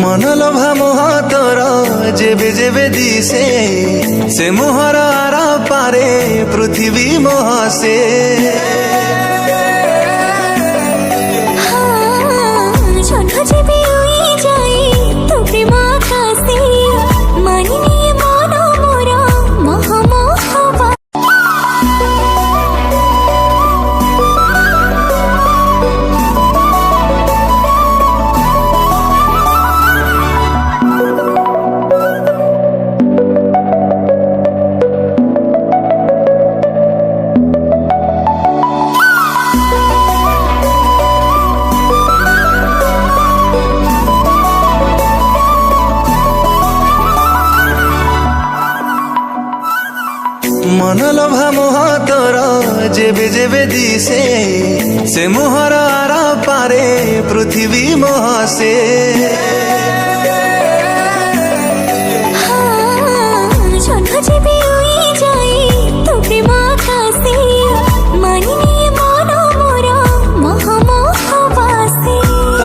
मनलोभा मोह तोर जेबे जेबे दिसे से मोहर आरा पारे पृथ्वी मोह से मनलोभा मोह तोर जेबे जेबे दिसे से मोहर आरा पारे पृथ्वी मोह से।